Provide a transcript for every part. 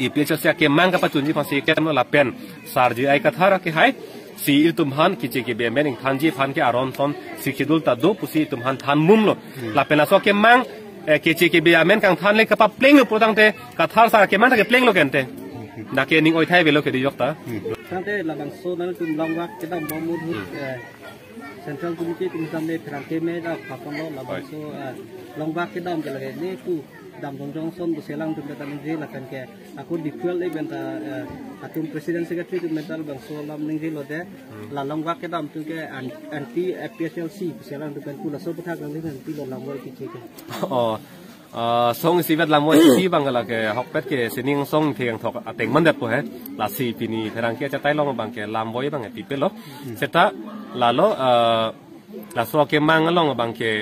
EPHL sia ke mang ka pachunji phasi ke tamlo la pen sarji ai ka thara ke hai si il tumhan kiche ke be mening thanji phan ke aron son sikidul ta do pusi tumhan than mumlo la pena so ke mang kiche ke be amen kang than le ka pa pleng lo produng te ka thar sa ke mang ke pleng lo kente na ke ning oi thai be lo ke di yok ta sante la bang so na tum long wak ke dam bomu central committee tum samne phrang ke me da phapon lo la bang so long wak ke dam ke lage ne tu dam dongjong son bu selang tum ta ning je la kan ke aku dipel e benta atum president secretary tum mental bang so lam ning je lo de la long wak ke dam tu ke anti PSLC selang tum ku la so putha kan ni ti lo lam wai ki che ke song si vet lam wai si bang la ke hok pet ke sining song thiang thok ateng man det po he la si pini pherang ke cha tai long bang ke lam wai bang ti pe lo seta la lo la so ke mang long bang ke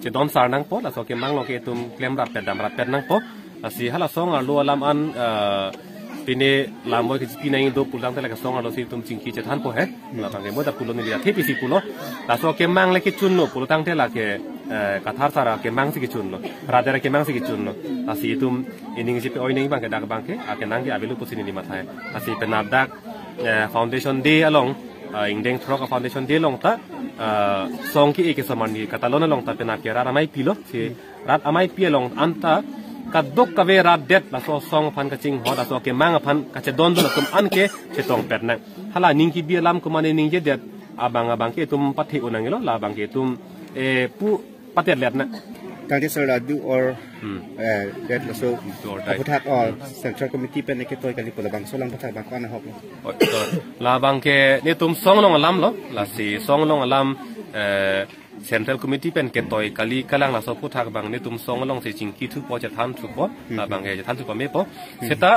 จะดอนสารนังพอละสกัยมังโลเกตุมเคลมรับเป็ดดำรับเป็ดนังพอละสิฮัลโหลสองรัวลำอันปีนี้ลำมวยคือปีนี้ดูปุ่นลำแต่ละก็สองรัวสิตุมจิงคีจะทันพอเหรอละบางทีมั่วแต่ปุ่นลมนี่เดียที่ปีสิปุ่นละสกัยมังเล็กชุนโนปุ่นตั้งแต่ละก็กัทาร์สาระกัยมังสิกชุนโนราดาระกัยมังสิกชุนโนละสิตุมอินิงสิไปโอยนิงบางแกดักบางแกอากัยนังที่อาเบลูปุสินีมาไทยละสิเป็นนับดักฟาวเดชั่นเดย์อลองอิงเด้งทรอกฟาวเดชั่นเดย์ลงตาสองที่เอกสมานนี่กัตาลอนลงตาเป็นนักเกรัดอไม่พิโลที่รัดอไม่พิลงอันตากัดดกกเวรัดเด็ดละสองพันกจิงหัวละสองเกมังพันกัจจดอนดุละตุมอันเกเชตองเป็ดนังฮัลโหลนิงกีเบียลำกุมันนิงเจเด็ดบางเกตุมปัทหิอุนังเงลละบางเกตุมผู้ปัทเด็ดเล็ดนะทางที่สระดูอร์เด็ดละโซ่พุทธักอร์เซ็นทรัลคอมมิตี้เป็นในเกตัวกันลิปุระบางโซลังพุทธักบางก้อนนะครับละบางเกเนี่ยตุมสองลงลำล้อละสี่สองลงลำเซ็นทรัลคอมมิตี้เป็นเกตัวกันลิกำลังละโซ่พุทธักบางเนี่ยตุมสองลงสี่จิงกีทุกพอจะทันทุกพอละบางเกจะทันทุกพอไม่พอเสร็จแล้ว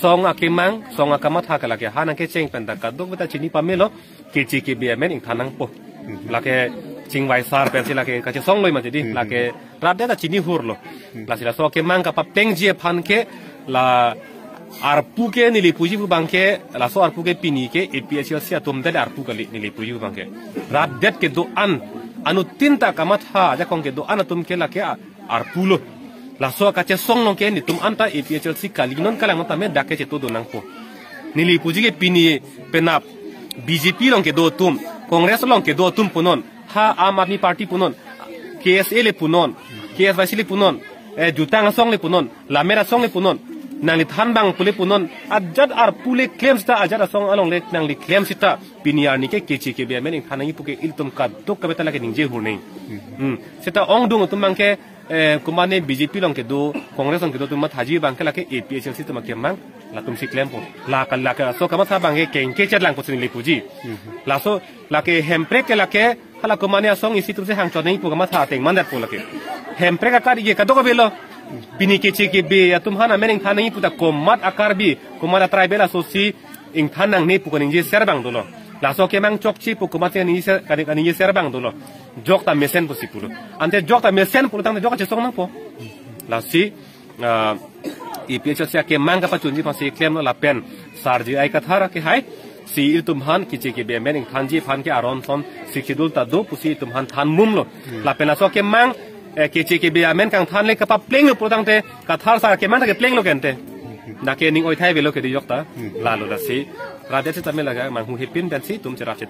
สองอาเกมังสองอากัมทักละเกฮานังเกเจงเป็นแต่กัดดกเวทจินีพอไม่ล้อเกจิเกเบียเมนอิงทานังพอละเกจิงไวซาร์เป็นสิละเกกัจจสองเลยมันจะดีละเกรัดเดต้าจินีหัวล้อละสิละสองเกมังกับปั๊บเต็งเจียพันเกละarpuke nili puji bu bangke laso arpuke pini ke EPHL sia tum dele arpuke nili puji bu bangke rat det ke do anu tinta kamat ha ja kong ke do an tum ke la ke arpulo laso ka che song no ke ni tum anta EPHL si kalinon kala ngota me dake che to do nang po nili puji ke pini penap BJP long ke do tum Congress long ke do tum punon ha Aam Aadmi Party punon KSA le punon KSYC le punon jutang song le punon lamera song le punon nang lithan bang pule punon ajad ar pule claims ta ajad asong along le nang li claims ta piniar ni ke kechi ke be mening thanangi puke iltum ka dok ka betala ke ningje hurne seta ong dung tum bang ke kumane BJP long ke do Congress long ke do tum thaji bang ke la ke EPHL si tum ke mang la tum si claim po la ka so kama tha bang ke ke chat lang ko sin le puji la so la ke hempre ke la ke hala kumane asong isi tum se hang chod nei pu kama tha teng mandat po la ke hempre ka kari ke ka do ko belo bini kece ke be ya tumhana meneng thanang i puta komat akar bi komara tribal asosi ing thanang ne pu kaning je serbang dolo la so ke mang chokchi pu komat ni se kaning je serbang dolo jok ta mesen pu sipulo ante jok ta mesen pu tang jok che song nang po la si EPHL sia ke mang ka pachunji pa si claim no la pen sarji ai ka thara ke hai si il tumhan kiche ke be meneng thanji phan ke aron son sikidul ta do pu si tumhan than mumlo la pen so ke mang kece ke be amen kang than le ka pa pleng lo produng te ka thar sa ke man ke pleng lo kente na ke ning oi thai be lo ke di yok ta la lo da si ra de se ta me la ga man hu hipin ben si tum chera che